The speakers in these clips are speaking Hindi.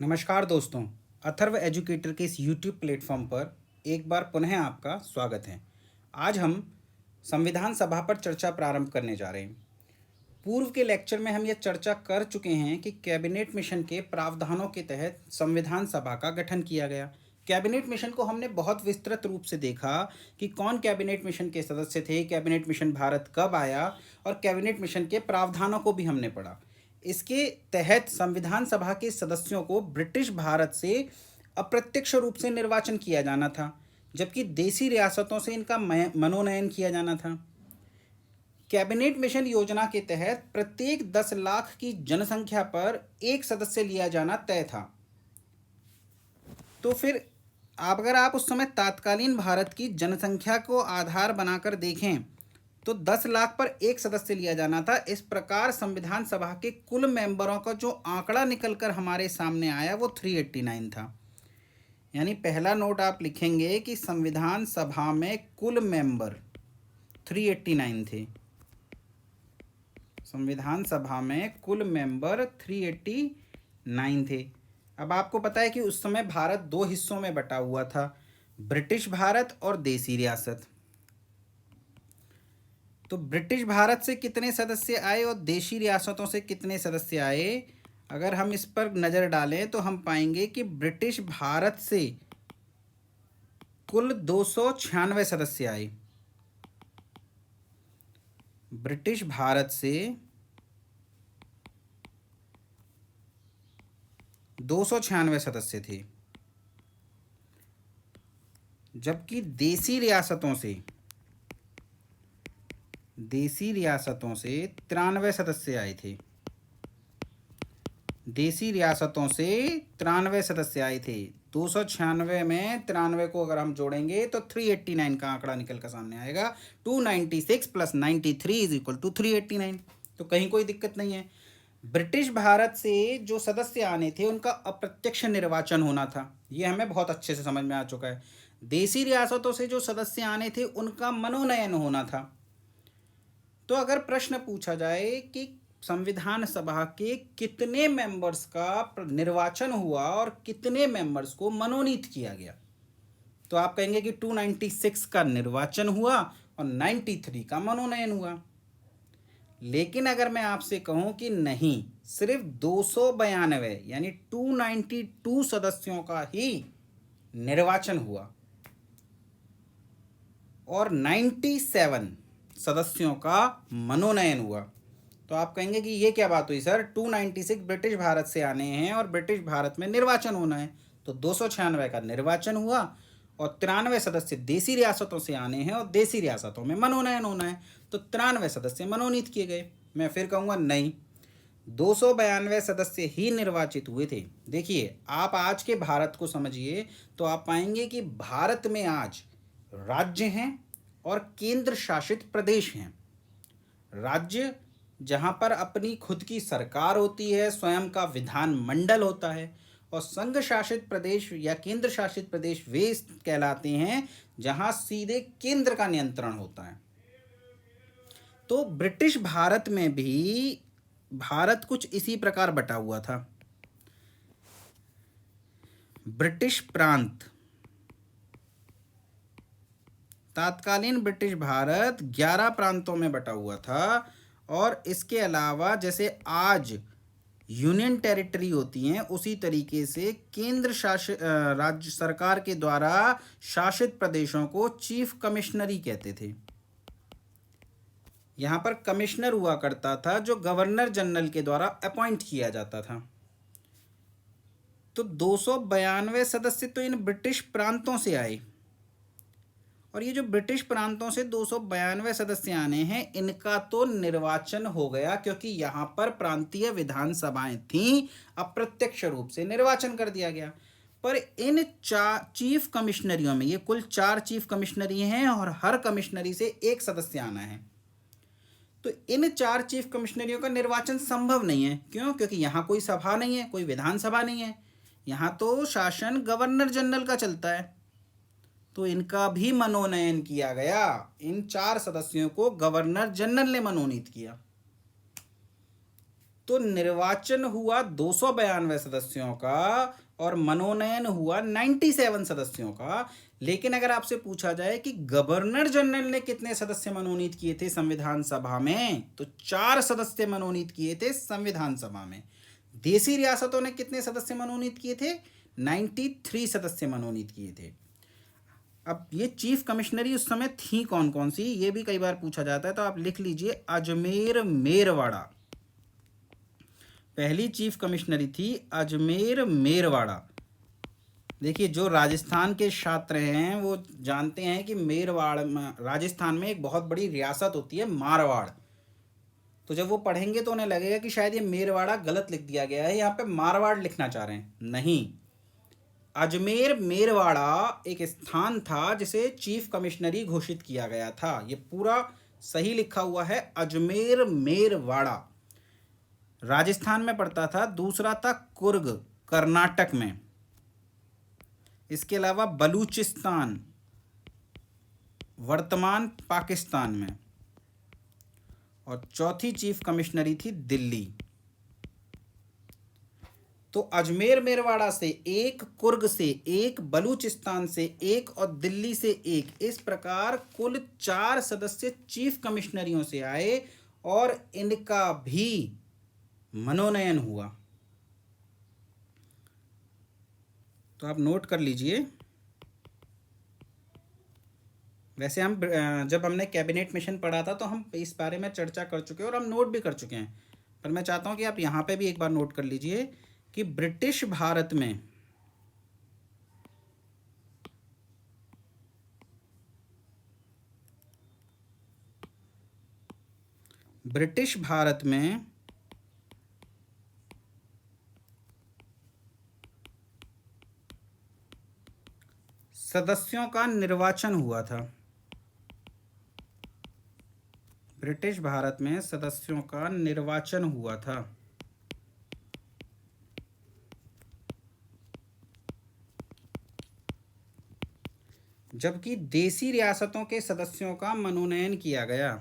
नमस्कार दोस्तों। अथर्व एजुकेटर के इस यूट्यूब प्लेटफॉर्म पर एक बार पुनः आपका स्वागत है। आज हम संविधान सभा पर चर्चा प्रारंभ करने जा रहे हैं। पूर्व के लेक्चर में हम यह चर्चा कर चुके हैं कि कैबिनेट मिशन के प्रावधानों के तहत संविधान सभा का गठन किया गया। कैबिनेट मिशन को हमने बहुत विस्तृत रूप से देखा कि कौन कैबिनेट मिशन के सदस्य थे, कैबिनेट मिशन भारत कब आया, और कैबिनेट मिशन के प्रावधानों को भी हमने पढ़ा। इसके तहत संविधान सभा के सदस्यों को ब्रिटिश भारत से अप्रत्यक्ष रूप से निर्वाचन किया जाना था, जबकि देसी रियासतों से इनका मनोनयन किया जाना था। कैबिनेट मिशन योजना के तहत प्रत्येक 10 लाख की जनसंख्या पर एक सदस्य लिया जाना तय था। तो फिर अगर आप उस समय तात्कालीन भारत की जनसंख्या को आधार बनाकर देखें तो 10 लाख पर एक सदस्य लिया जाना था। इस प्रकार संविधान सभा के कुल मेंबरों का जो आंकड़ा निकलकर हमारे सामने आया वो 389 था। यानी पहला नोट आप लिखेंगे कि संविधान सभा में कुल मेंबर 389 थे। संविधान सभा में कुल मेंबर 389 थे। अब आपको पता है कि उस समय भारत दो हिस्सों में बटा हुआ था, ब्रिटिश भारत और देसी रियासत। तो ब्रिटिश भारत से कितने सदस्य आए और देशी रियासतों से कितने सदस्य आए, अगर हम इस पर नज़र डालें तो हम पाएंगे कि ब्रिटिश भारत से कुल 296 सदस्य आए। ब्रिटिश भारत से 296 सदस्य थे, जबकि देसी रियासतों से 93 सदस्य आए थे। देसी रियासतों से 93 सदस्य आए थे। 296 में 93 को अगर हम जोड़ेंगे तो 389 का आंकड़ा निकल कर सामने आएगा। 296 + 93 = 389। तो कहीं कोई दिक्कत नहीं है। ब्रिटिश भारत से जो सदस्य आने थे उनका अप्रत्यक्ष निर्वाचन होना था, ये हमें बहुत अच्छे से समझ में आ चुका है। देसी रियासतों से जो सदस्य आने थे उनका मनोनयन होना था। तो अगर प्रश्न पूछा जाए कि संविधान सभा के कितने मेंबर्स का निर्वाचन हुआ और कितने मेंबर्स को मनोनीत किया गया, तो आप कहेंगे कि 296 का निर्वाचन हुआ और 93 का मनोनयन हुआ। लेकिन अगर मैं आपसे कहूं कि नहीं, सिर्फ 292 यानी 292 सदस्यों का ही निर्वाचन हुआ और 97 सदस्यों का मनोनयन हुआ, तो आप कहेंगे कि ये क्या बात हुई सर, 296 ब्रिटिश भारत से आने हैं और ब्रिटिश भारत में निर्वाचन होना है, तो 296 का निर्वाचन हुआ और 93 सदस्य देसी रियासतों से आने हैं और देसी रियासतों में मनोनयन होना है, तो 93 सदस्य मनोनीत किए गए। मैं फिर कहूँगा नहीं, 292 सदस्य ही निर्वाचित हुए थे। देखिए, आप आज के भारत को समझिए तो आप पाएंगे कि भारत में आज राज्य हैं और केंद्र शासित प्रदेश हैं। राज्य जहाँ पर अपनी खुद की सरकार होती है, स्वयं का विधान मंडल होता है, और संघ शासित प्रदेश या केंद्र शासित प्रदेश वे कहलाते हैं जहाँ सीधे केंद्र का नियंत्रण होता है। तो ब्रिटिश भारत में भी भारत कुछ इसी प्रकार बटा हुआ था। ब्रिटिश प्रांत, तात्कालीन ब्रिटिश भारत 11 प्रांतों में बटा हुआ था, और इसके अलावा जैसे आज यूनियन टेरिटरी होती हैं उसी तरीके से केंद्र शासित राज्य सरकार के द्वारा शासित प्रदेशों को चीफ कमिश्नरी कहते थे। यहाँ पर कमिश्नर हुआ करता था जो गवर्नर जनरल के द्वारा अपॉइंट किया जाता था। तो 292 सदस्य तो इन ब्रिटिश प्रांतों से आए, और ये जो ब्रिटिश प्रांतों से 292 सदस्य आने हैं इनका तो निर्वाचन हो गया, क्योंकि यहाँ पर प्रांतीय विधानसभाएं थीं, अप्रत्यक्ष रूप से निर्वाचन कर दिया गया। पर इन चीफ कमिश्नरियों में, ये कुल 4 चीफ कमिश्नरी हैं और हर कमिश्नरी से एक सदस्य आना है, तो इन 4 चीफ कमिश्नरियों का निर्वाचन संभव नहीं है। क्यों? क्योंकि यहाँ कोई सभा नहीं है, कोई विधानसभा नहीं है, यहाँ तो शासन गवर्नर जनरल का चलता है। तो इनका भी मनोनयन किया गया। इन 4 सदस्यों को गवर्नर जनरल ने मनोनीत किया। तो निर्वाचन हुआ 292 सदस्यों का और मनोनयन हुआ 97 सदस्यों का। लेकिन अगर आपसे पूछा जाए कि गवर्नर जनरल ने कितने सदस्य मनोनीत किए थे संविधान सभा में, तो 4 सदस्य मनोनीत किए थे संविधान सभा में। देशी रियासतों ने कितने सदस्य मनोनीत किए थे? 93 सदस्य मनोनीत किए थे। अब ये चीफ कमिश्नरी उस समय थी कौन कौन सी, ये भी कई बार पूछा जाता है, तो आप लिख लीजिए अजमेर मेरवाड़ा। पहली चीफ कमिश्नरी थी अजमेर मेरवाड़ा। देखिए, जो राजस्थान के छात्र हैं वो जानते हैं कि मेरवाड़ राजस्थान में एक बहुत बड़ी रियासत होती है मारवाड़। तो जब वो पढ़ेंगे तो उन्हें लगेगा कि शायद ये मेरवाड़ा गलत लिख दिया गया है, यहाँ पे मारवाड़ लिखना चाह रहे हैं। नहीं, अजमेर मेरवाड़ा एक स्थान था जिसे चीफ कमिश्नरी घोषित किया गया था। ये पूरा सही लिखा हुआ है, अजमेर मेरवाड़ा राजस्थान में पड़ता था। दूसरा था कुर्ग कर्नाटक में। इसके अलावा बलूचिस्तान वर्तमान पाकिस्तान में। और चौथी चीफ कमिश्नरी थी दिल्ली। तो अजमेर मेरवाड़ा से एक, कुर्ग से एक, बलूचिस्तान से एक और दिल्ली से एक, इस प्रकार कुल 4 सदस्य चीफ कमिश्नरियों से आए और इनका भी मनोनयन हुआ। तो आप नोट कर लीजिए। वैसे हम जब हमने कैबिनेट मिशन पढ़ा था तो हम इस बारे में चर्चा कर चुके हैं और हम नोट भी कर चुके हैं, पर मैं चाहता हूं कि आप यहाँ पे भी एक बार नोट कर लीजिए कि ब्रिटिश भारत में सदस्यों का निर्वाचन हुआ था। ब्रिटिश भारत में सदस्यों का निर्वाचन हुआ था। जबकि देशी रियासतों के सदस्यों का मनोनयन किया गया।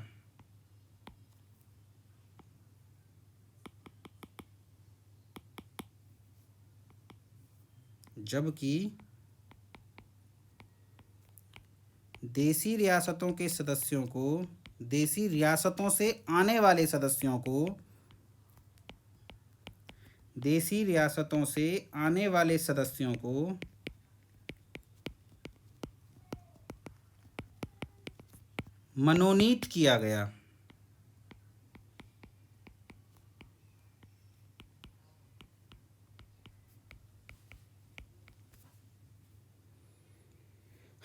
जबकि देशी रियासतों के सदस्यों को, देशी रियासतों से आने वाले सदस्यों को, देशी रियासतों से आने वाले सदस्यों को मनोनीत किया गया।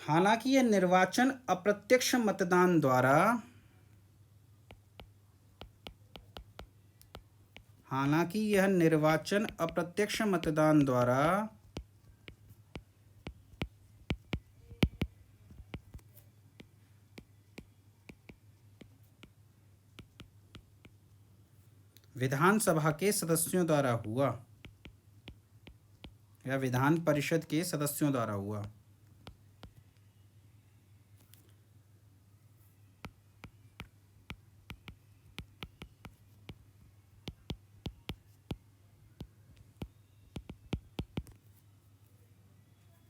हालांकि यह निर्वाचन अप्रत्यक्ष मतदान द्वारा विधानसभा के सदस्यों द्वारा हुआ या विधान परिषद के सदस्यों द्वारा हुआ।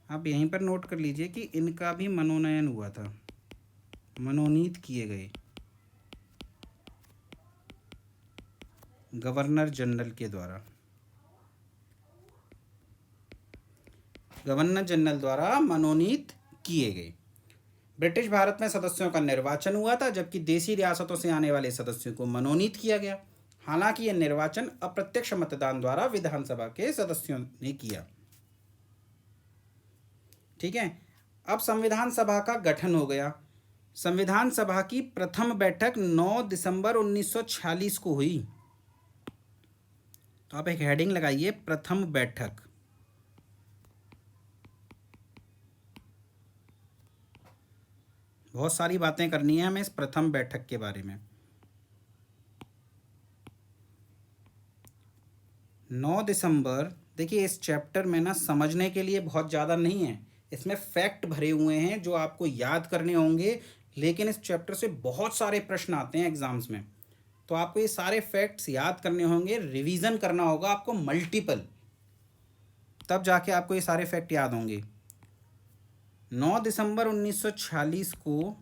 आप यहीं पर नोट कर लीजिए कि इनका भी मनोनयन हुआ था, मनोनीत किए गए गवर्नर जनरल के द्वारा। गवर्नर जनरल द्वारा मनोनीत किए गए। ब्रिटिश भारत में सदस्यों का निर्वाचन हुआ था, जबकि देशी रियासतों से आने वाले सदस्यों को मनोनीत किया गया। हालांकि यह निर्वाचन अप्रत्यक्ष मतदान द्वारा विधानसभा के सदस्यों ने किया। ठीक है, अब संविधान सभा का गठन हो गया। संविधान सभा की प्रथम बैठक 9 दिसंबर 1946 को हुई। तो आप एक हेडिंग लगाइए, प्रथम बैठक। बहुत सारी बातें करनी है हमें इस प्रथम बैठक के बारे में। 9 दिसंबर, देखिए इस चैप्टर में ना समझने के लिए बहुत ज़्यादा नहीं है, इसमें फैक्ट भरे हुए हैं जो आपको याद करने होंगे, लेकिन इस चैप्टर से बहुत सारे प्रश्न आते हैं एग्जाम्स में। तो आपको ये सारे फैक्ट्स याद करने होंगे, रिवीजन करना होगा आपको मल्टीपल, तब जाके आपको ये सारे फैक्ट याद होंगे। 9 दिसंबर 1946 को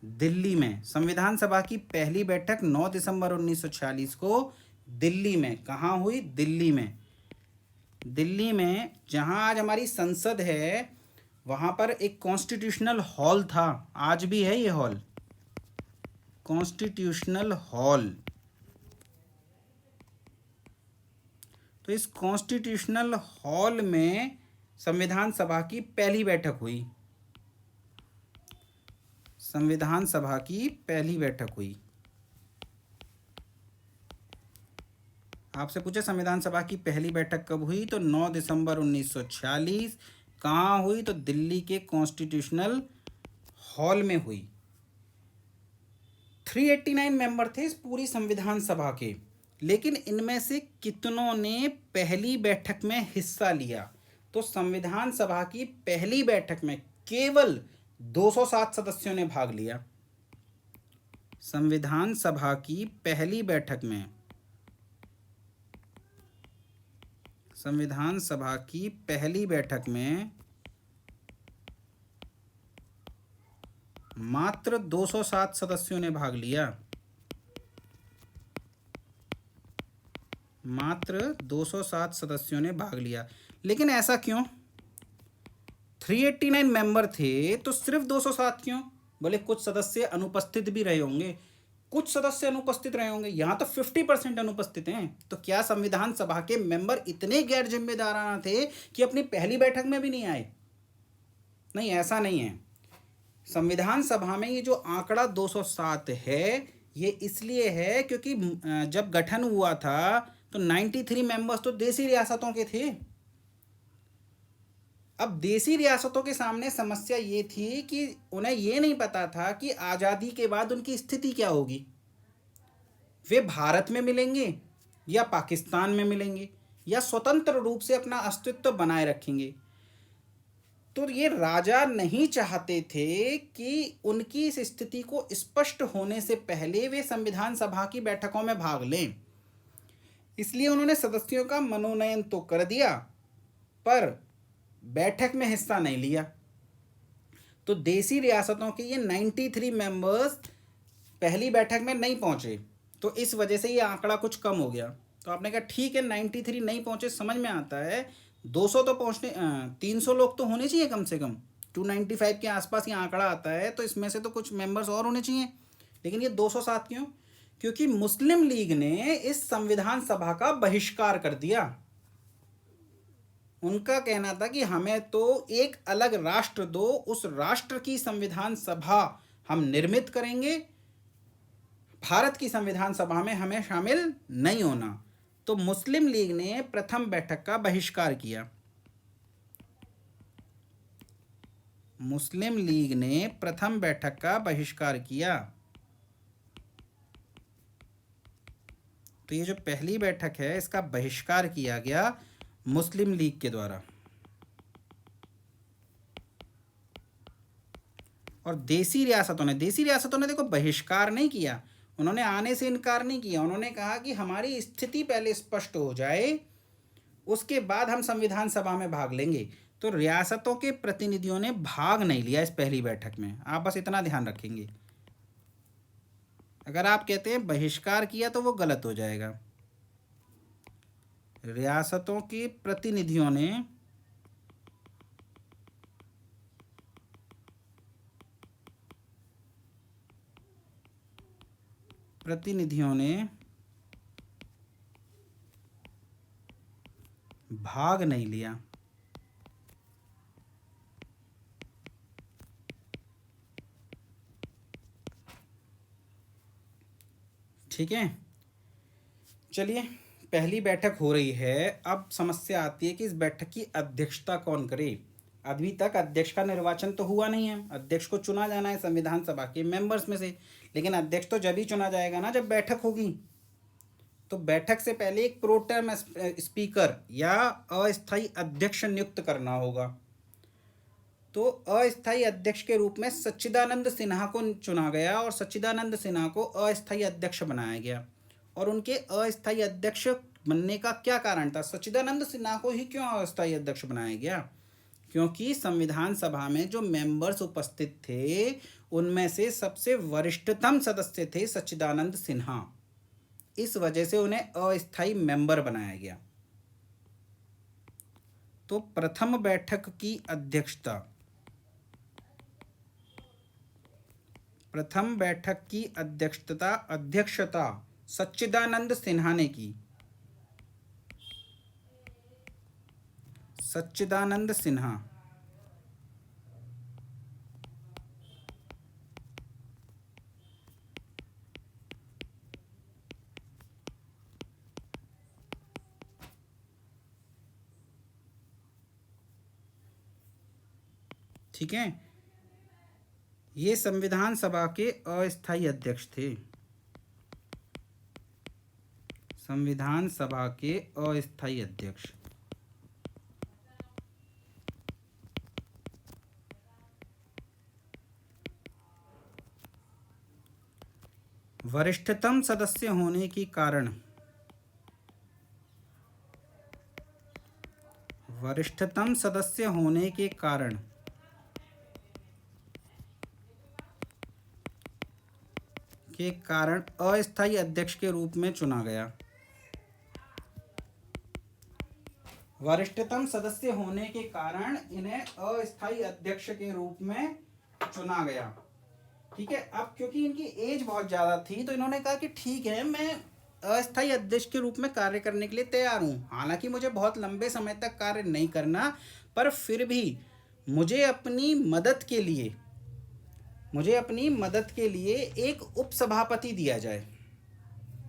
दिल्ली में संविधान सभा की पहली बैठक 9 दिसंबर 1946 को दिल्ली में, कहाँ हुई? दिल्ली में। दिल्ली में जहाँ आज हमारी संसद है, वहाँ पर एक कॉन्स्टिट्यूशनल हॉल था, आज भी है ये हॉल, कॉन्स्टिट्यूशनल हॉल। तो इस कॉन्स्टिट्यूशनल हॉल में संविधान सभा की पहली बैठक हुई, संविधान सभा की पहली बैठक हुई। आपसे पूछे संविधान सभा की पहली बैठक कब हुई, तो 9 दिसंबर 1946। कहाँ हुई? तो दिल्ली के कॉन्स्टिट्यूशनल हॉल में हुई। 389 मेंबर थे इस पूरी संविधान सभा के, लेकिन इनमें से कितनों ने पहली बैठक में हिस्सा लिया? तो संविधान सभा की पहली बैठक में केवल 207 सदस्यों ने भाग लिया। संविधान सभा की पहली बैठक में, संविधान सभा की पहली बैठक में मात्र 207 सदस्यों ने भाग लिया, मात्र 207 सदस्यों ने भाग लिया। लेकिन ऐसा क्यों? 389 मेंबर थे तो सिर्फ 207 क्यों? बोले कुछ सदस्य अनुपस्थित भी रहे होंगे, कुछ सदस्य अनुपस्थित रहे होंगे, यहाँ तो 50% अनुपस्थित हैं। तो क्या संविधान सभा के मेंबर इतने गैर जिम्मेदाराना थे कि अपनी पहली बैठक में भी नहीं आए? नहीं, ऐसा नहीं है। संविधान सभा में ये जो आंकड़ा 207 है, ये इसलिए है क्योंकि जब गठन हुआ था तो 93 मेंबर्स तो देसी रियासतों के थे। अब देसी रियासतों के सामने समस्या ये थी कि उन्हें ये नहीं पता था कि आज़ादी के बाद उनकी स्थिति क्या होगी, वे भारत में मिलेंगे या पाकिस्तान में मिलेंगे या स्वतंत्र रूप से अपना अस्तित्व बनाए रखेंगे। तो ये राजा नहीं चाहते थे कि उनकी इस स्थिति को स्पष्ट होने से पहले वे संविधान सभा की बैठकों में भाग लें, इसलिए उन्होंने सदस्यों का मनोनयन तो कर दिया पर बैठक में हिस्सा नहीं लिया। तो देसी रियासतों के ये 93 मेंबर्स पहली बैठक में नहीं पहुंचे, तो इस वजह से ये आंकड़ा कुछ कम हो गया। तो आपने कहा ठीक है 93 नहीं पहुंचे, समझ में आता है, 200 तो पहुंचने 300 लोग तो होने चाहिए कम से कम, 295 के आसपास ये आंकड़ा आता है, तो इसमें से तो कुछ मेंबर्स और होने चाहिए। लेकिन ये 207 क्यों? क्योंकि मुस्लिम लीग ने इस संविधान सभा का बहिष्कार कर दिया। उनका कहना था कि हमें तो एक अलग राष्ट्र दो, उस राष्ट्र की संविधान सभा हम निर्मित करेंगे, भारत की संविधान सभा में हमें शामिल नहीं होना। तो मुस्लिम लीग ने प्रथम बैठक का बहिष्कार किया, मुस्लिम लीग ने प्रथम बैठक का बहिष्कार किया। तो ये जो पहली बैठक है इसका बहिष्कार किया गया मुस्लिम लीग के द्वारा। और देसी रियासतों ने देखो बहिष्कार नहीं किया, उन्होंने आने से इनकार नहीं किया, उन्होंने कहा कि हमारी स्थिति पहले स्पष्ट हो जाए उसके बाद हम संविधान सभा में भाग लेंगे। तो रियासतों के प्रतिनिधियों ने भाग नहीं लिया इस पहली बैठक में, आप बस इतना ध्यान रखेंगे। अगर आप कहते हैं बहिष्कार किया तो वो गलत हो जाएगा। रियासतों के प्रतिनिधियों ने भाग नहीं लिया। ठीक है, चलिए पहली बैठक हो रही है। अब समस्या आती है कि इस बैठक की अध्यक्षता कौन करे। अभी तक अध्यक्ष का निर्वाचन तो हुआ नहीं है, अध्यक्ष को चुना जाना है संविधान सभा के मेंबर्स में से, लेकिन अध्यक्ष तो जब ही चुना जाएगा ना जब बैठक होगी। तो बैठक से पहले एक प्रो टर्म स्पीकर या अस्थायी अध्यक्ष नियुक्त करना होगा। तो अस्थायी अध्यक्ष के रूप में सच्चिदानंद सिन्हा को चुना गया और सच्चिदानंद सिन्हा को अस्थायी अध्यक्ष बनाया गया। और उनके अस्थायी अध्यक्ष बनने का क्या कारण था? सच्चिदानंद सिन्हा को ही क्यों अस्थायी अध्यक्ष बनाया गया? क्योंकि संविधान सभा में जो मेंबर्स उपस्थित थे उनमें से सबसे वरिष्ठतम सदस्य थे सच्चिदानंद सिन्हा। इस वजह से उन्हें अस्थायी मेंबर बनाया गया। तो प्रथम बैठक की अध्यक्षता सच्चिदानंद सिन्हा ने की। सच्चिदानंद सिन्हा। ठीक है, ये संविधान सभा के अस्थायी अध्यक्ष थे। संविधान सभा के अस्थायी अध्यक्ष। वरिष्ठतम सदस्य होने के कारण अस्थायी अध्यक्ष के रूप में चुना गया। वरिष्ठतम सदस्य होने के कारण इन्हें अस्थायी अध्यक्ष के रूप में चुना गया। ठीक है, अब क्योंकि इनकी एज बहुत ज़्यादा थी तो इन्होंने कहा कि ठीक है, मैं अस्थायी अध्यक्ष के रूप में कार्य करने के लिए तैयार हूँ। हालांकि मुझे बहुत लंबे समय तक कार्य नहीं करना, पर फिर भी मुझे अपनी मदद के लिए एक उपसभापति दिया जाए।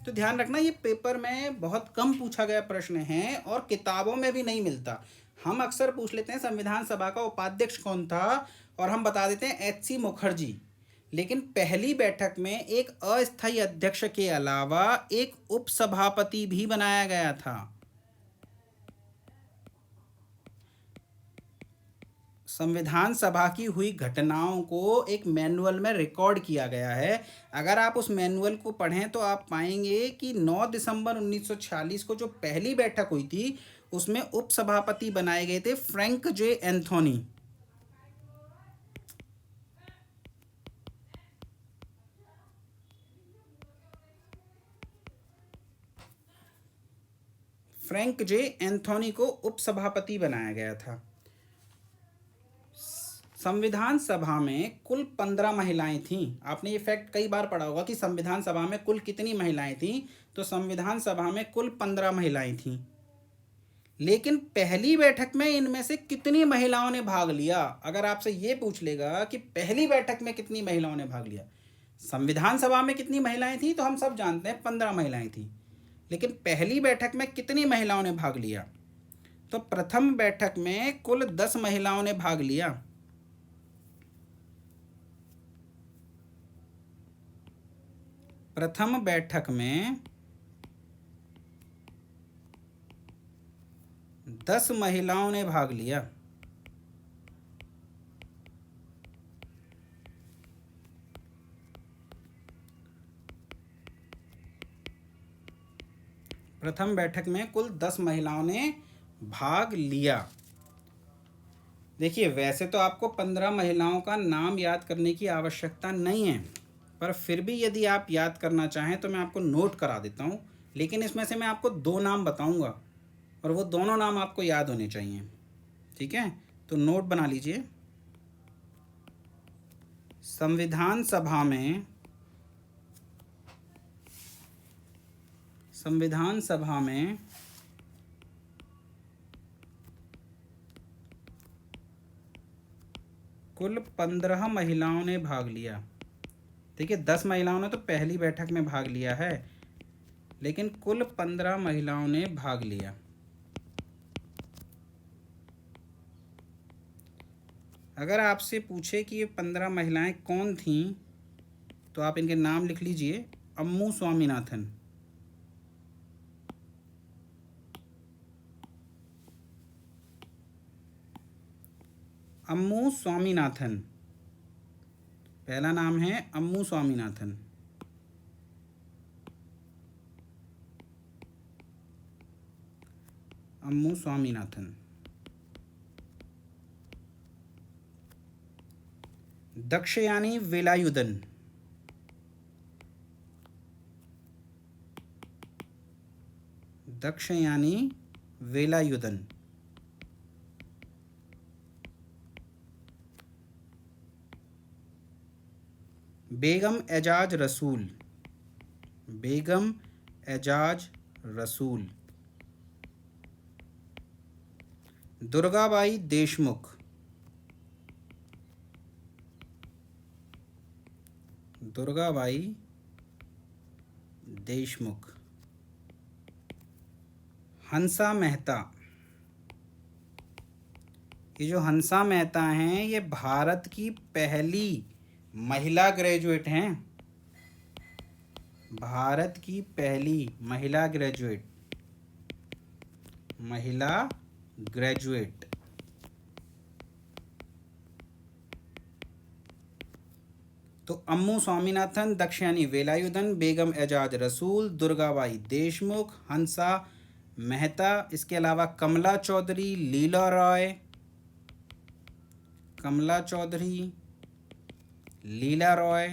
तो ध्यान रखना, ये पेपर में बहुत कम पूछा गया प्रश्न है और किताबों में भी नहीं मिलता। हम अक्सर पूछ लेते हैं संविधान सभा का उपाध्यक्ष कौन था और हम बता देते हैं एच.सी. मुखर्जी। लेकिन पहली बैठक में एक अस्थायी अध्यक्ष के अलावा एक उपसभापति भी बनाया गया था। संविधान सभा की हुई घटनाओं को एक मैनुअल में रिकॉर्ड किया गया है। अगर आप उस मैनुअल को पढ़ें तो आप पाएंगे कि 9 दिसंबर 1946 को जो पहली बैठक हुई थी उसमें उपसभापति बनाए गए थे फ्रैंक जे एंथोनी। फ्रैंक जे एंथोनी को उपसभापति बनाया गया था। संविधान सभा में कुल 15 महिलाएं थीं। आपने ये फैक्ट कई बार पढ़ा होगा कि संविधान सभा में कुल कितनी महिलाएं थीं। तो संविधान सभा में कुल 15 महिलाएं थीं। लेकिन पहली बैठक में इनमें से कितनी महिलाओं ने भाग लिया? अगर आपसे ये पूछ लेगा कि पहली बैठक में कितनी महिलाओं ने भाग लिया, संविधान सभा में कितनी महिलाएं थीं, तो हम सब जानते हैं 15 महिलाएं थीं। लेकिन पहली बैठक में कितनी महिलाओं ने भाग लिया? तो प्रथम बैठक में कुल 10 महिलाओं ने भाग लिया। प्रथम बैठक में 10 महिलाओं ने भाग लिया। प्रथम बैठक में कुल 10 महिलाओं ने भाग लिया। देखिए, वैसे तो आपको 15 महिलाओं का नाम याद करने की आवश्यकता नहीं है, पर फिर भी यदि आप याद करना चाहें तो मैं आपको नोट करा देता हूँ। लेकिन इसमें से मैं आपको 2 नाम बताऊँगा और वो दोनों नाम आपको याद होने चाहिए। ठीक है, तो नोट बना लीजिए। संविधान सभा में कुल 15 महिलाओं ने भाग लिया। देखिए, 10 महिलाओं ने तो पहली बैठक में भाग लिया है, लेकिन कुल 15 महिलाओं ने भाग लिया। अगर आपसे पूछे कि ये 15 महिलाएं कौन थीं, तो आप इनके नाम लिख लीजिए। अम्मू स्वामीनाथन, अम्मू स्वामीनाथन, पहला नाम है अम्मू स्वामीनाथन। अम्मू स्वामीनाथन। दक्षयानी वेलायुधन, दक्षयानी वेलायुधन। बेगम एजाज रसूल, बेगम एजाज रसूल। दुर्गाबाई देशमुख, दुर्गाबाई देशमुख। हंसा मेहता, ये जो हंसा मेहता हैं ये भारत की पहली महिला ग्रेजुएट हैं, भारत की पहली महिला ग्रेजुएट, महिला ग्रेजुएट। तो अम्मू स्वामीनाथन, दक्षयानी वेलायुधन, बेगम एजाज रसूल, दुर्गाबाई देशमुख, हंसा मेहता, इसके अलावा कमला चौधरी, लीला रॉय, कमला चौधरी, लीला रॉय,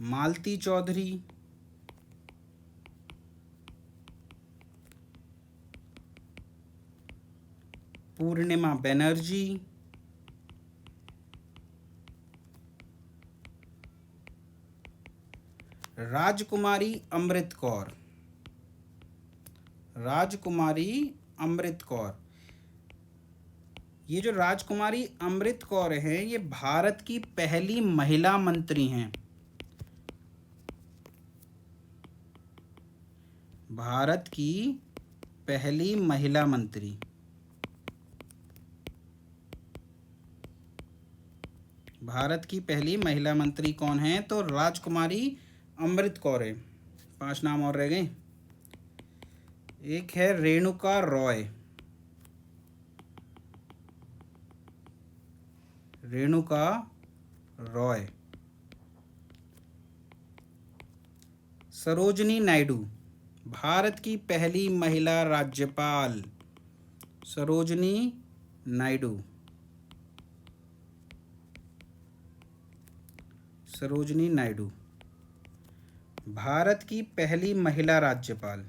मालती चौधरी, पूर्णिमा बनर्जी, राजकुमारी अमृत कौर, राजकुमारी अमृत कौर। ये जो राजकुमारी अमृत कौर हैं ये भारत की पहली महिला मंत्री हैं, भारत की पहली महिला मंत्री। भारत की पहली महिला मंत्री कौन है? तो राजकुमारी अमृत कौर है। 5 नाम और रह गए। एक है रेणुका रॉय, रेणुका रॉय। सरोजनी नायडू, भारत की पहली महिला राज्यपाल, सरोजनी नायडू, सरोजनी नायडू, भारत की पहली महिला राज्यपाल,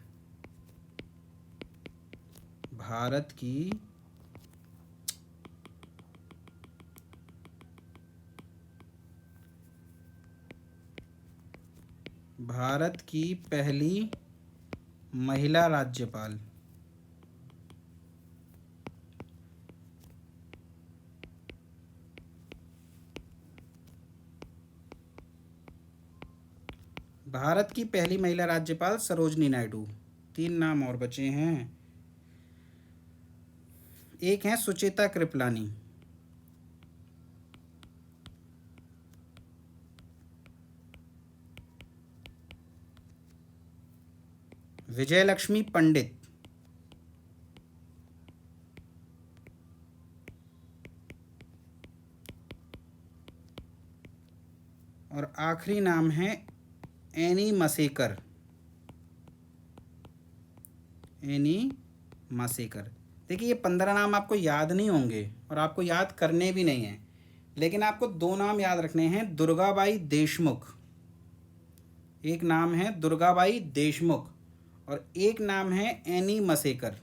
भारत की पहली महिला राज्यपाल। भारत की पहली महिला राज्यपाल सरोजनी नायडू। 3 नाम और बचे हैं। एक है सुचेता कृपलानी, विजयलक्ष्मी पंडित, और आखिरी नाम है एनी मसेकर, एनी मसेकर। देखिए ये 15 नाम आपको याद नहीं होंगे और आपको याद करने भी नहीं हैं, लेकिन आपको 2 नाम याद रखने हैं। दुर्गाबाई देशमुख, एक नाम है दुर्गाबाई देशमुख और एक नाम है एनी मसेकर।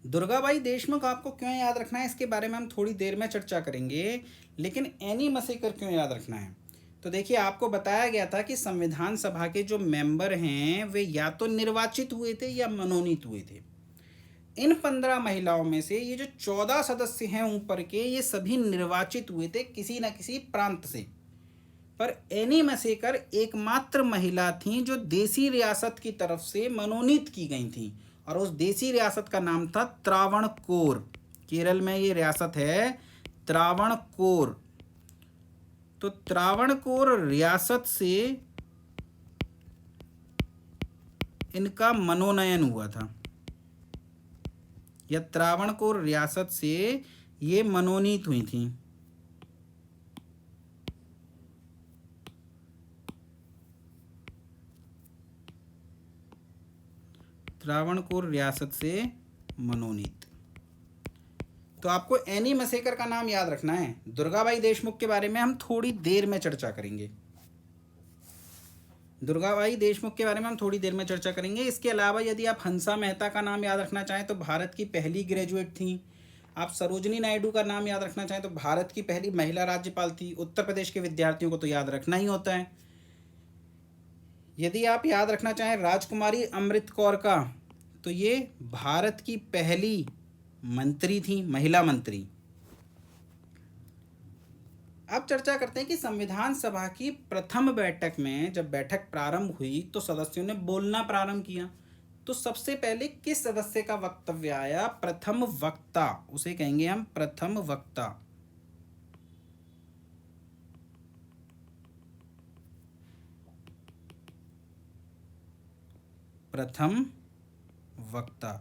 दुर्गाबाई देशमुख आपको क्यों याद रखना है इसके बारे में हम थोड़ी देर में चर्चा करेंगे, लेकिन एनी मसेकर क्यों याद रखना है? तो देखिए आपको बताया गया था कि संविधान सभा के जो मेंबर हैं वे या तो निर्वाचित हुए थे या मनोनीत हुए थे। इन 15 महिलाओं में से ये जो 14 सदस्य हैं ऊपर के, ये सभी निर्वाचित हुए थे किसी न किसी प्रांत से। पर एनी मसेकर एकमात्र महिला थी जो देसी रियासत की तरफ से मनोनीत की गई थी, और उस देसी रियासत का नाम था त्रावणकोर। केरल में ये रियासत है त्रावणकोर। तो त्रावणकोर रियासत से इनका मनोनयन हुआ था, या त्रावणकोर रियासत से ये मनोनीत हुई थी। त्रावणकोर रियासत से मनोनीत। तो आपको एनी मसेकर का नाम याद रखना है। दुर्गाबाई देशमुख के बारे में हम थोड़ी देर में चर्चा करेंगे। दुर्गाबाई देशमुख के बारे में हम थोड़ी देर में चर्चा करेंगे। इसके अलावा यदि आप हंसा मेहता का नाम याद रखना चाहें तो भारत की पहली ग्रेजुएट थी। आप सरोजनी नायडू का नाम याद रखना चाहें तो भारत की पहली महिला राज्यपाल थी। उत्तर प्रदेश के विद्यार्थियों को तो याद रखना ही होता है। यदि आप याद रखना चाहें राजकुमारी अमृत कौर का, तो ये भारत की पहली मंत्री थी, महिला मंत्री। अब चर्चा करते हैं कि संविधान सभा की प्रथम बैठक में जब बैठक प्रारंभ हुई तो सदस्यों ने बोलना प्रारंभ किया। तो सबसे पहले किस सदस्य का वक्तव्य आया? प्रथम वक्ता, उसे कहेंगे हम प्रथम वक्ता। प्रथम वक्ता।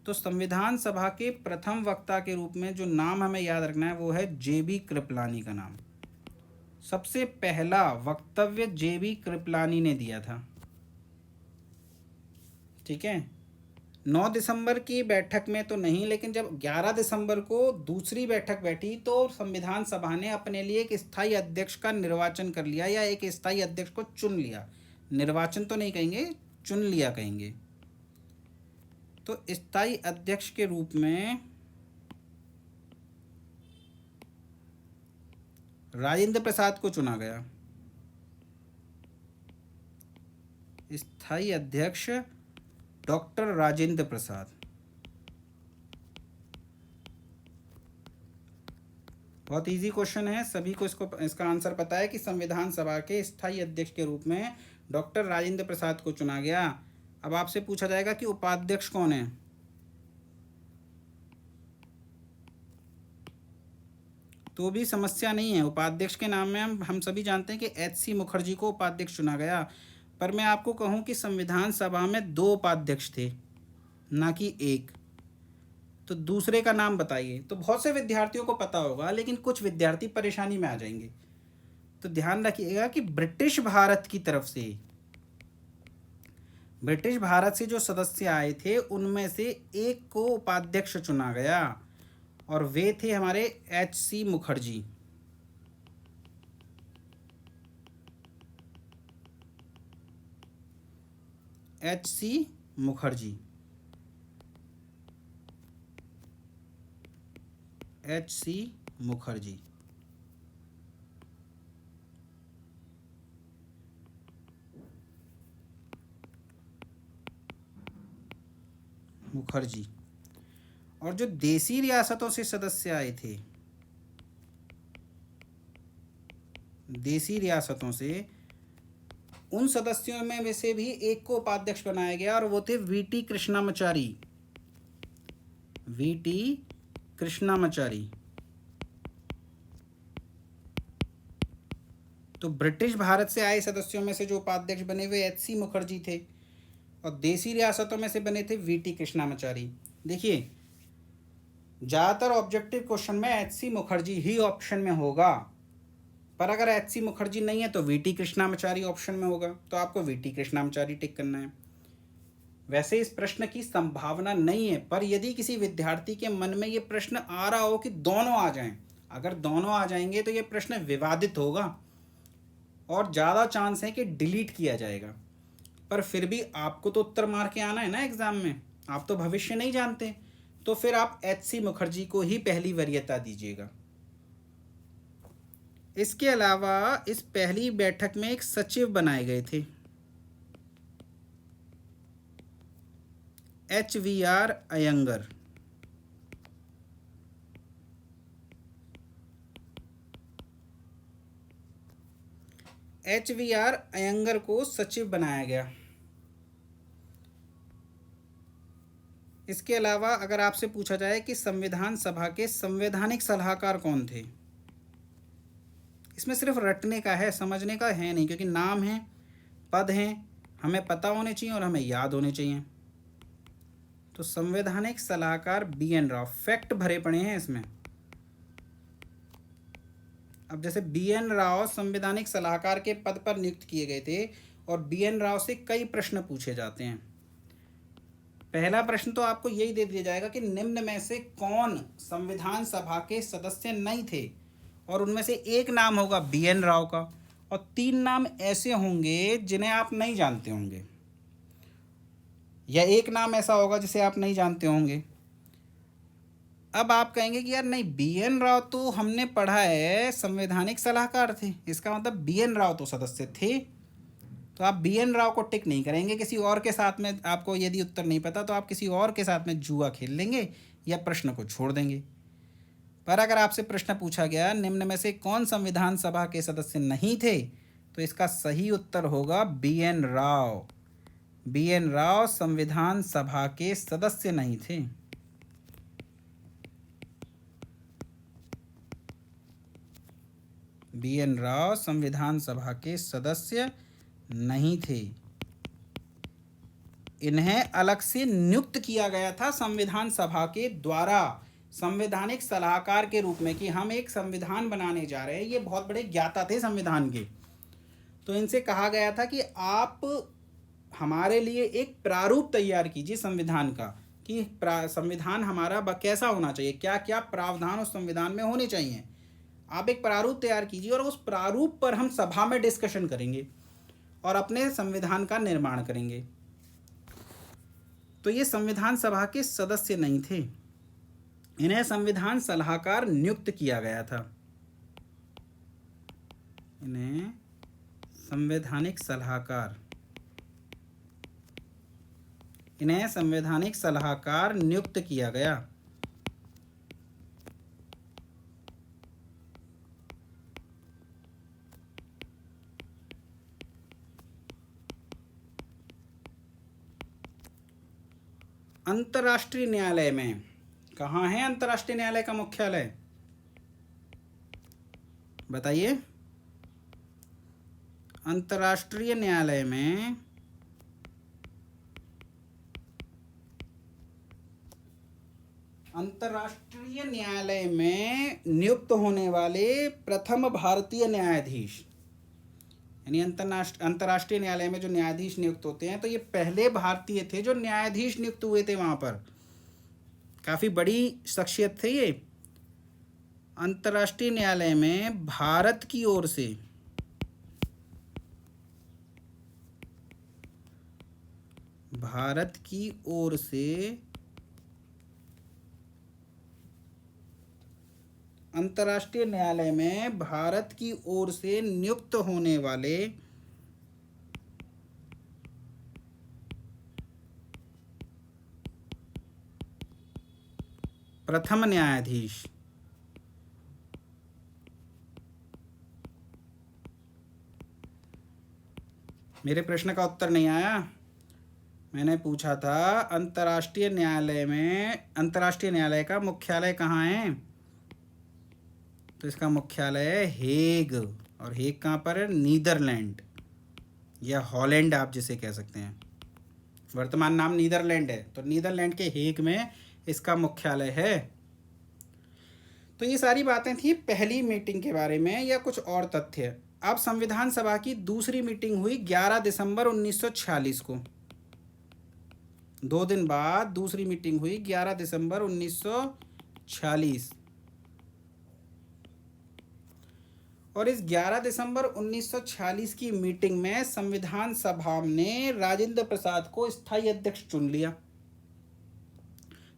तो संविधान सभा के प्रथम वक्ता के रूप में जो नाम हमें याद रखना है वो है जेबी कृपलानी का नाम। सबसे पहला वक्तव्य जेबी कृपलानी ने दिया था। ठीक है, 9 दिसंबर की बैठक में तो नहीं, लेकिन जब 11 दिसंबर को दूसरी बैठक बैठी तो संविधान सभा ने अपने लिए एक स्थायी अध्यक्ष का निर्वाचन कर लिया, या एक स्थायी अध्यक्ष को चुन लिया। निर्वाचन तो नहीं कहेंगे, चुन लिया कहेंगे। तो स्थायी अध्यक्ष के रूप में राजेंद्र प्रसाद को चुना गया। स्थायी अध्यक्ष डॉक्टर राजेंद्र प्रसाद। बहुत इजी क्वेश्चन है, सभी को इसका आंसर पता है कि संविधान सभा के स्थायी अध्यक्ष के रूप में डॉक्टर राजेंद्र प्रसाद को चुना गया। अब आपसे पूछा जाएगा कि उपाध्यक्ष कौन है? तो भी समस्या नहीं है। उपाध्यक्ष के नाम में हम सभी जानते हैं कि एच.सी. मुखर्जी को उपाध्यक्ष चुना गया। पर मैं आपको कहूं कि संविधान सभा में 2 उपाध्यक्ष थे, ना कि एक। तो दूसरे का नाम बताइए। तो बहुत से विद्यार्थियों को पता होगा, लेकिन कुछ विद्यार्थी परेशानी में आ जाएंगे। तो ध्यान रखिएगा कि ब्रिटिश भारत की तरफ से, ब्रिटिश भारत से जो सदस्य आए थे उनमें से एक को उपाध्यक्ष चुना गया, और वे थे हमारे एच.सी. मुखर्जी। एच.सी. मुखर्जी। एच.सी. मुखर्जी। मुखर्जी। और जो देसी रियासतों से सदस्य आए थे, देसी रियासतों से, उन सदस्यों में से भी एक को उपाध्यक्ष बनाया गया, और वो थे वीटी कृष्णामाचारी। वीटी कृष्णामाचारी। तो ब्रिटिश भारत से आए सदस्यों में से जो उपाध्यक्ष बने वे एच.सी. मुखर्जी थे, और देसी रियासतों में से बने थे वीटी कृष्णामाचारी। देखिए, ज़्यादातर ऑब्जेक्टिव क्वेश्चन में एच.सी. मुखर्जी ही ऑप्शन में होगा, पर अगर एच.सी. मुखर्जी नहीं है तो वीटी कृष्णामाचारी ऑप्शन में होगा। तो आपको वीटी कृष्णामाचारी टिक करना है। वैसे इस प्रश्न की संभावना नहीं है, पर यदि किसी विद्यार्थी के मन में ये प्रश्न आ रहा हो कि दोनों आ जाएं, अगर दोनों आ जाएंगे तो ये प्रश्न विवादित होगा और ज़्यादा चांस है कि डिलीट किया जाएगा। पर फिर भी आपको तो उत्तर मार के आना है ना एग्जाम में, आप तो भविष्य नहीं जानते। तो फिर आप एच.सी. मुखर्जी को ही पहली वरीयता दीजिएगा। इसके अलावा इस पहली बैठक में एक सचिव बनाए गए थे, H.V.R. अयंगर। H.V.R. अयंगर को सचिव बनाया गया। इसके अलावा अगर आपसे पूछा जाए कि संविधान सभा के संवैधानिक सलाहकार कौन थे, इसमें सिर्फ रटने का है, समझने का है नहीं, क्योंकि नाम है, पद हैं, हमें पता होने चाहिए और हमें याद होने चाहिए। तो संवैधानिक सलाहकार BN राव, फैक्ट भरे पड़े हैं इसमें। अब जैसे BN राव संवैधानिक सलाहकार के पद पर नियुक्त किए गए थे और BN राव से कई प्रश्न पूछे जाते हैं। पहला प्रश्न तो आपको यही दे दिया जाएगा कि निम्न में से कौन संविधान सभा के सदस्य नहीं थे, और उनमें से एक नाम होगा BN राव का और 3 नाम ऐसे होंगे जिन्हें आप नहीं जानते होंगे, या एक नाम ऐसा होगा जिसे आप नहीं जानते होंगे। अब आप कहेंगे कि यार नहीं, BN राव तो हमने पढ़ा है संवैधानिक सलाहकार थे, इसका मतलब BN राव तो सदस्य थे। तो आप BN राव को टिक नहीं करेंगे, किसी और के साथ में, आपको यदि उत्तर नहीं पता तो आप किसी और के साथ में जुआ खेल लेंगे या प्रश्न को छोड़ देंगे। पर अगर आपसे प्रश्न पूछा गया निम्न में से कौन संविधान सभा के सदस्य नहीं थे, तो इसका सही उत्तर होगा BN राव। BN राव संविधान सभा के सदस्य नहीं थे। BN राव संविधान सभा के सदस्य नहीं थे। इन्हें अलग से नियुक्त किया गया था संविधान सभा के द्वारा संवैधानिक सलाहकार के रूप में कि हम एक संविधान बनाने जा रहे हैं। ये बहुत बड़े ज्ञाता थे संविधान के, तो इनसे कहा गया था कि आप हमारे लिए एक प्रारूप तैयार कीजिए संविधान का, कि संविधान हमारा कैसा होना चाहिए, क्या क्या प्रावधान उस संविधान में होने चाहिए। आप एक प्रारूप तैयार कीजिए और उस प्रारूप पर हम सभा में डिस्कशन करेंगे और अपने संविधान का निर्माण करेंगे। तो ये संविधान सभा के सदस्य नहीं थे, इन्हें संविधान सलाहकार नियुक्त किया गया था। इन्हें संवैधानिक सलाहकार नियुक्त किया गया। अंतर्राष्ट्रीय न्यायालय में, कहाँ है अंतर्राष्ट्रीय न्यायालय का मुख्यालय, बताइए। अंतर्राष्ट्रीय न्यायालय में नियुक्त होने वाले प्रथम भारतीय न्यायाधीश, यानी अंतर्राष्ट्रीय न्यायालय में जो न्यायाधीश नियुक्त होते हैं, तो ये पहले भारतीय थे जो न्यायाधीश नियुक्त हुए थे वहाँ पर। काफ़ी बड़ी शख्सियत थे ये। अंतर्राष्ट्रीय न्यायालय में भारत की ओर से अंतर्राष्ट्रीय न्यायालय में भारत की ओर से नियुक्त होने वाले प्रथम न्यायाधीश। मेरे प्रश्न का उत्तर नहीं आया। मैंने पूछा था अंतर्राष्ट्रीय न्यायालय का मुख्यालय कहाँ है, तो इसका मुख्यालय है हेग। और हेग कहाँ पर है, नीदरलैंड या हॉलैंड आप जिसे कह सकते हैं। वर्तमान नाम नीदरलैंड है, तो नीदरलैंड के हेग में इसका मुख्यालय है। तो ये सारी बातें थी पहली मीटिंग के बारे में, या कुछ और तथ्य। अब संविधान सभा की दूसरी मीटिंग हुई 11 दिसंबर 1946 को। 2 दिन बाद दूसरी मीटिंग हुई 11 दिसंबर 1946। और इस 11 दिसंबर 1946 की मीटिंग में संविधान सभा ने राजेंद्र प्रसाद को स्थायी अध्यक्ष चुन लिया।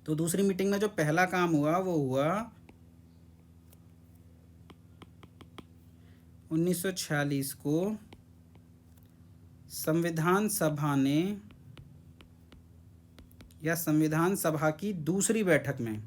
तो दूसरी मीटिंग में जो पहला काम हुआ वो हुआ 1946 को संविधान सभा ने, या संविधान सभा की दूसरी बैठक में,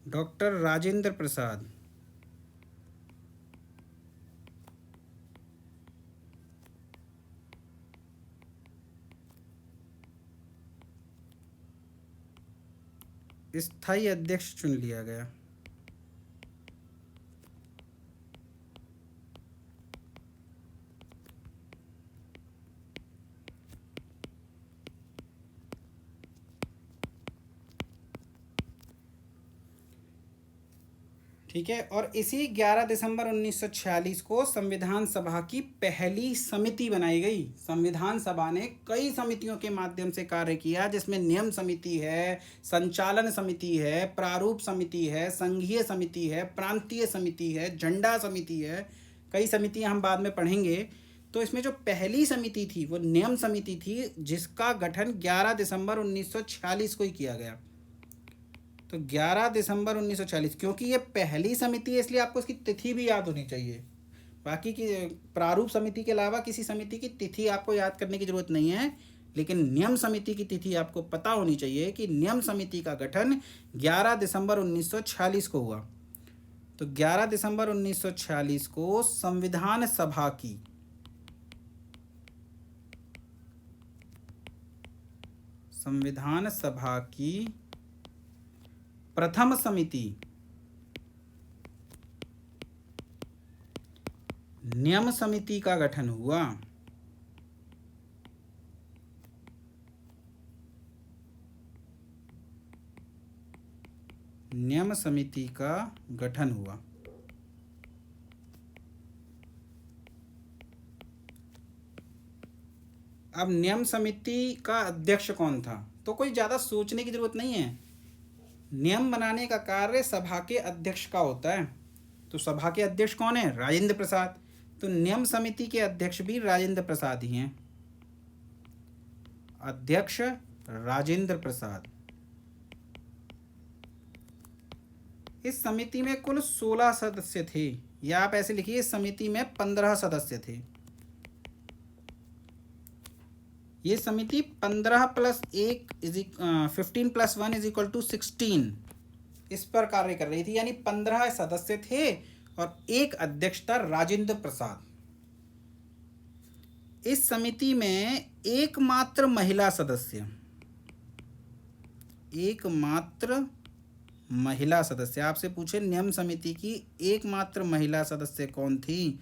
डॉक्टर राजेंद्र प्रसाद स्थायी अध्यक्ष चुन लिया गया। ठीक है, और इसी 11 दिसंबर 1946 को संविधान सभा की पहली समिति बनाई गई। संविधान सभा ने कई समितियों के माध्यम से कार्य किया, जिसमें नियम समिति है, संचालन समिति है, प्रारूप समिति है, संघीय समिति है, प्रांतीय समिति है, झंडा समिति है, कई समितियां हम बाद में पढ़ेंगे। तो इसमें जो पहली समिति थी वो नियम समिति थी, जिसका गठन 11 दिसंबर 1946 को ही किया गया। तो 11 दिसंबर 1940, क्योंकि ये पहली समिति है इसलिए आपको इसकी तिथि भी याद होनी चाहिए। बाकी की प्रारूप समिति के अलावा किसी समिति की तिथि आपको याद करने की जरूरत नहीं है, लेकिन नियम समिति की तिथि आपको पता होनी चाहिए कि नियम समिति का गठन 11 दिसंबर 1946 को हुआ। तो 11 दिसंबर 1946 को संविधान सभा की प्रथम समिति नियम समिति का गठन हुआ। नियम समिति का गठन हुआ। अब नियम समिति का अध्यक्ष कौन था? तो कोई ज़्यादा सोचने की जरूरत नहीं है। नियम बनाने का कार्य सभा के अध्यक्ष का होता है। तो सभा के अध्यक्ष कौन है? राजेंद्र प्रसाद। तो नियम समिति के अध्यक्ष भी राजेंद्र प्रसाद ही हैं। अध्यक्ष राजेंद्र प्रसाद। इस समिति में कुल 16 सदस्य थे, या आप ऐसे लिखिए इस समिति में 15 सदस्य थे। ये समिति 15 + 1 15 + 1 = 16 इस पर कार्य कर रही थी, यानी 15 सदस्य थे और एक अध्यक्ष था राजेंद्र प्रसाद। इस समिति में एकमात्र महिला सदस्य, आपसे पूछे नियम समिति की एकमात्र महिला सदस्य कौन थी,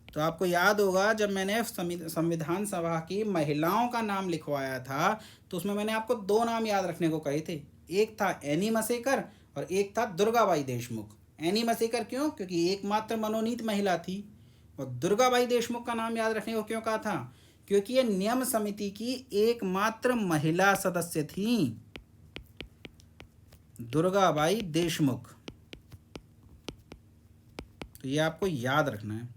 तो आपको याद होगा जब मैंने संविधान सभा की महिलाओं का नाम लिखवाया था तो उसमें मैंने आपको 2 नाम याद रखने को कहे थे। एक था एनी मसेकर और एक था दुर्गाबाई देशमुख। एनी मसेकर क्यों? क्योंकि एकमात्र मनोनीत महिला थी। और दुर्गाबाई देशमुख का नाम याद रखने को क्यों कहा था? क्योंकि ये नियम समिति की एकमात्र महिला सदस्य थी, दुर्गाबाई देशमुख। तो ये आपको याद रखना है।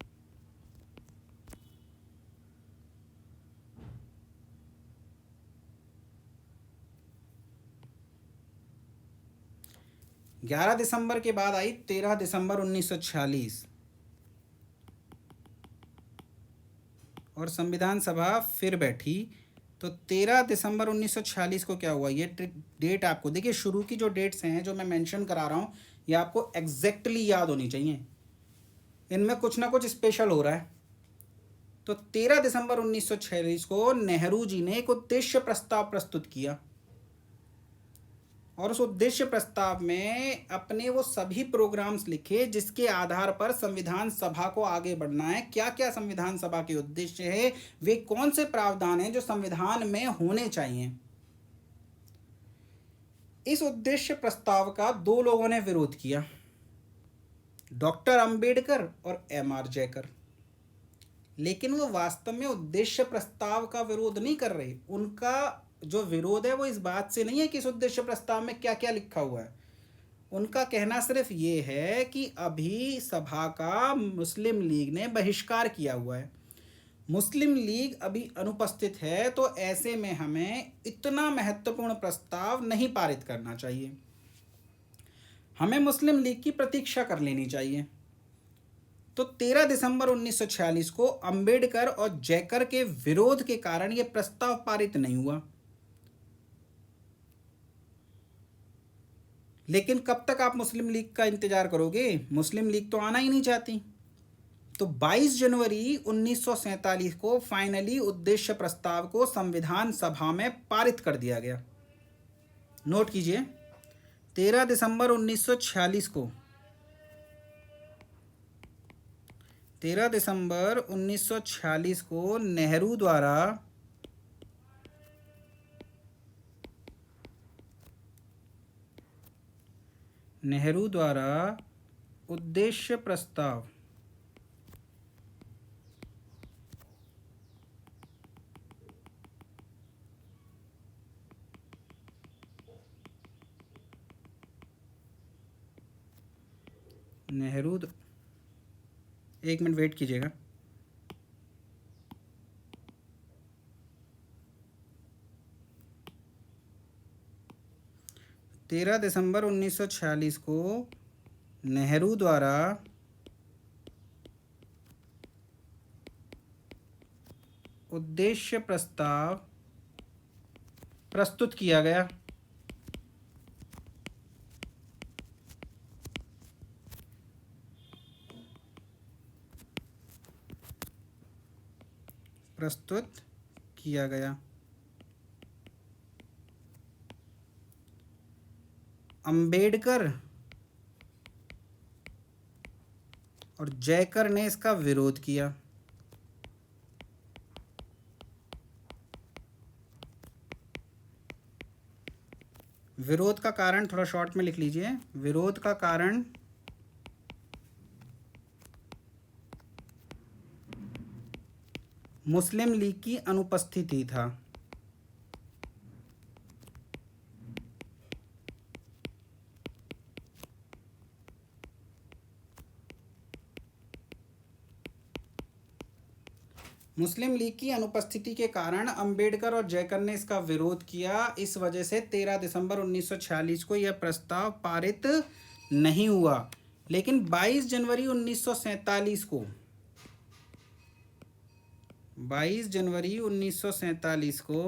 ग्यारह दिसंबर के बाद आई 13 दिसंबर 1946 और संविधान सभा फिर बैठी। तो 13 दिसंबर 1946 को क्या हुआ, ये डेट आपको देखिए, शुरू की जो डेट्स हैं जो मैं मेंशन करा रहा हूँ ये आपको एग्जैक्टली याद होनी चाहिए, इनमें कुछ ना कुछ स्पेशल हो रहा है। तो 13 दिसंबर 1946 को नेहरू जी ने एक उद्देश्य प्रस्ताव प्रस्तुत किया और उस उद्देश्य प्रस्ताव में अपने वो सभी प्रोग्राम्स लिखे जिसके आधार पर संविधान सभा को आगे बढ़ना है। क्या क्या संविधान सभा के उद्देश्य है, वे कौन से प्रावधान हैं जो संविधान में होने चाहिए। इस उद्देश्य प्रस्ताव का 2 लोगों ने विरोध किया, डॉक्टर अंबेडकर और एम.आर. जयकर। लेकिन वो वास्तव में उद्देश्य प्रस्ताव का विरोध नहीं कर रहे। उनका जो विरोध है वो इस बात से नहीं है कि इस उद्देश्य प्रस्ताव में क्या क्या लिखा हुआ है। उनका कहना सिर्फ ये है कि अभी सभा का मुस्लिम लीग ने बहिष्कार किया हुआ है, मुस्लिम लीग अभी अनुपस्थित है, तो ऐसे में हमें इतना महत्वपूर्ण प्रस्ताव नहीं पारित करना चाहिए, हमें मुस्लिम लीग की प्रतीक्षा कर लेनी चाहिए। तो 13 दिसंबर 1946 को अंबेडकर और जयकर के विरोध के कारण यह प्रस्ताव पारित नहीं हुआ। लेकिन कब तक आप मुस्लिम लीग का इंतजार करोगे? मुस्लिम लीग तो आना ही नहीं चाहती। तो 22 जनवरी 1947 को फाइनली उद्देश्य प्रस्ताव को संविधान सभा में पारित कर दिया गया। नोट कीजिए, 13 दिसंबर 1946 को 13 दिसंबर 1946 को नेहरू द्वारा उद्देश्य प्रस्ताव एक मिनट वेट कीजिएगा। तेरह दिसंबर 1946 को नेहरू द्वारा उद्देश्य प्रस्ताव प्रस्तुत किया गया। अंबेडकर और जयकर ने इसका विरोध किया। विरोध का कारण थोड़ा शॉर्ट में लिख लीजिए। विरोध का कारण मुस्लिम लीग की अनुपस्थिति था। मुस्लिम लीग की अनुपस्थिति के कारण अंबेडकर और जयकर ने इसका विरोध किया। इस वजह से 13 दिसंबर 1946 को यह प्रस्ताव पारित नहीं हुआ। लेकिन 22 जनवरी 1947 को 22 जनवरी 1947 को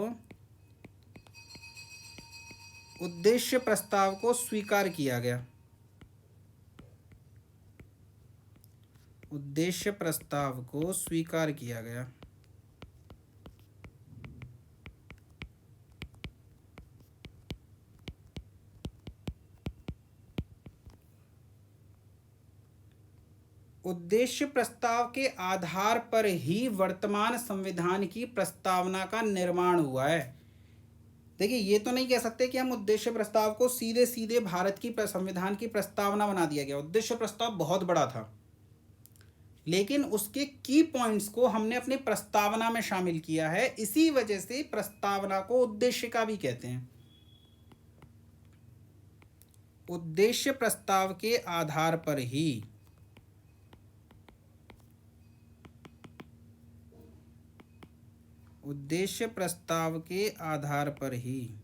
उद्देश्य प्रस्ताव को स्वीकार किया गया। उद्देश्य प्रस्ताव को स्वीकार किया गया। उद्देश्य प्रस्ताव के आधार पर ही वर्तमान संविधान की प्रस्तावना का निर्माण हुआ है। देखिए, ये तो नहीं कह सकते कि हम उद्देश्य प्रस्ताव को सीधे सीधे भारत की संविधान की प्रस्तावना बना दिया गया। उद्देश्य प्रस्ताव बहुत बड़ा था, लेकिन उसके की पॉइंट्स को हमने अपनी प्रस्तावना में शामिल किया है। इसी वजह से प्रस्तावना को उद्देश्य का भी कहते हैं। उद्देश्य प्रस्ताव के आधार पर ही उद्देश्य प्रस्ताव के आधार पर ही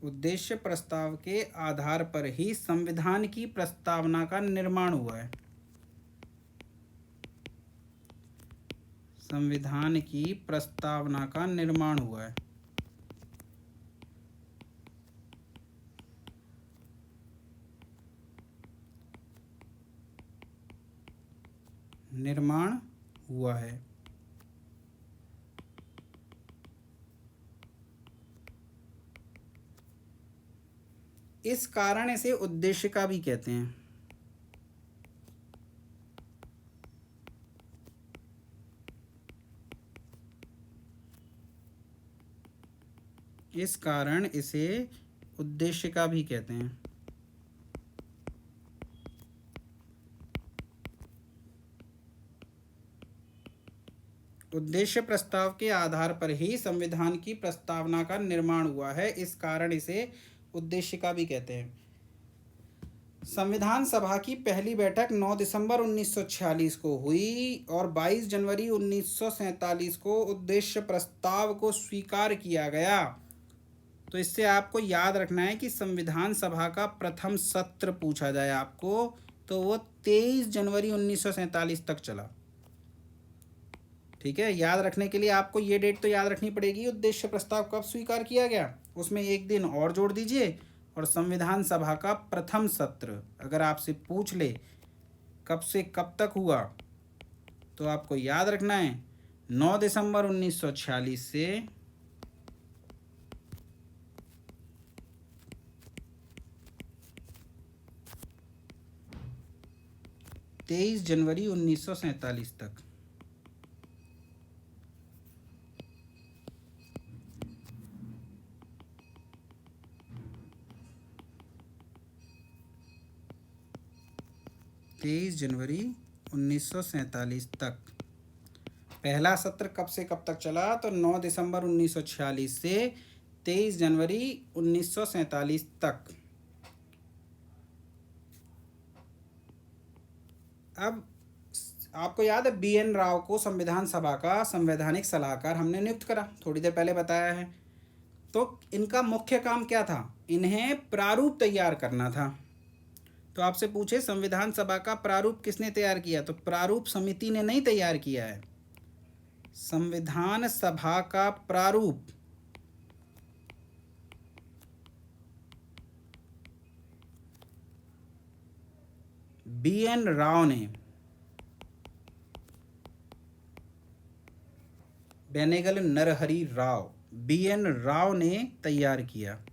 उद्देश्य प्रस्ताव के आधार पर ही संविधान की प्रस्तावना का निर्माण हुआ है। संविधान की प्रस्तावना का निर्माण हुआ है। निर्माण हुआ है। इस कारण इसे उद्देश्य का भी कहते हैं। इस कारण इसे उद्देश्य का भी कहते हैं। उद्देश्य प्रस्ताव के आधार पर ही संविधान की प्रस्तावना का निर्माण हुआ है। इस कारण इसे उद्देश्य का भी कहते हैं। संविधान सभा की पहली बैठक 9 दिसंबर 1946 को हुई और 22 जनवरी 1947 को उद्देश्य प्रस्ताव को स्वीकार किया गया। तो इससे आपको याद रखना है कि संविधान सभा का प्रथम सत्र पूछा जाए आपको, तो वो 23 जनवरी 1947 तक चला। ठीक है, याद रखने के लिए आपको ये डेट तो याद रखनी पड़ेगी। उद्देश्य प्रस्ताव कब स्वीकार किया गया, उसमें एक दिन और जोड़ दीजिए, और संविधान सभा का प्रथम सत्र अगर आपसे पूछ ले कब से कब तक हुआ, तो आपको याद रखना है 9 दिसंबर 1946 से 23 जनवरी 1947 तक। जनवरी 1947 तक। पहला सत्र कब से कब तक चला? तो 9 दिसंबर 1946 से 23 जनवरी 1947 तक। अब आपको याद है BN राव को संविधान सभा का संवैधानिक सलाहकार हमने नियुक्त करा, थोड़ी देर पहले बताया है। तो इनका मुख्य काम क्या था? इन्हें प्रारूप तैयार करना था। तो आपसे पूछे संविधान सभा का प्रारूप किसने तैयार किया? तो प्रारूप समिति ने नहीं तैयार किया है। संविधान सभा का प्रारूप BN राव ने, बेनेगल नरहरि राव, BN राव ने तैयार किया।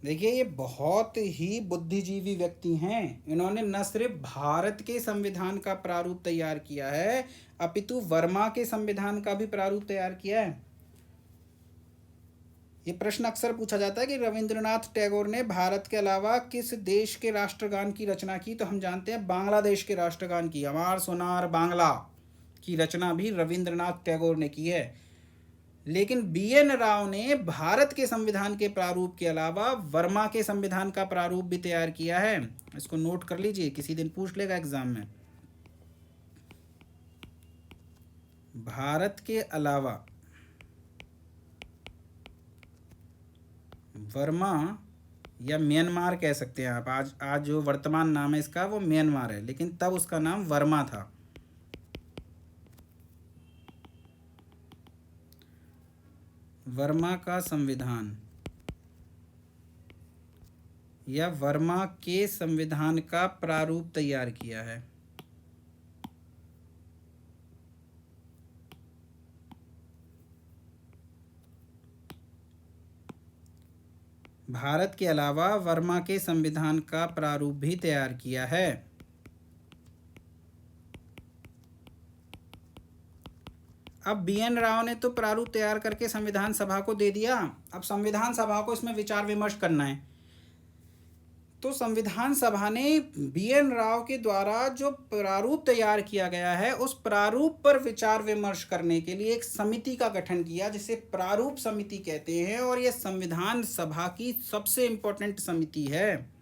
देखिए ये बहुत ही बुद्धिजीवी व्यक्ति हैं। इन्होंने न सिर्फ भारत के संविधान का प्रारूप तैयार किया है, अपितु वर्मा के संविधान का भी प्रारूप तैयार किया है। ये प्रश्न अक्सर पूछा जाता है कि रविंद्रनाथ टैगोर ने भारत के अलावा किस देश के राष्ट्रगान की रचना की? तो हम जानते हैं बांग्लादेश के राष्ट्रगान की, अमार सोनार बांग्ला की रचना भी रविंद्रनाथ टैगोर ने की है। लेकिन BN राव ने भारत के संविधान के प्रारूप के अलावा वर्मा के संविधान का प्रारूप भी तैयार किया है। इसको नोट कर लीजिए, किसी दिन पूछ लेगा एग्जाम में। भारत के अलावा वर्मा या म्यांमार कह सकते हैं आप, आज जो वर्तमान नाम है इसका वो म्यांमार है, लेकिन तब उसका नाम वर्मा था। वर्मा का संविधान या वर्मा के संविधान का प्रारूप तैयार किया है। भारत के अलावा वर्मा के संविधान का प्रारूप भी तैयार किया है। अब BN राव ने तो प्रारूप तैयार करके संविधान सभा को दे दिया। अब संविधान सभा को इसमें विचार विमर्श करना है। तो संविधान सभा ने BN राव के द्वारा जो प्रारूप तैयार किया गया है उस प्रारूप पर विचार विमर्श करने के लिए एक समिति का गठन किया, जिसे प्रारूप समिति कहते हैं। और यह संविधान सभा की सबसे इम्पोर्टेंट समिति है।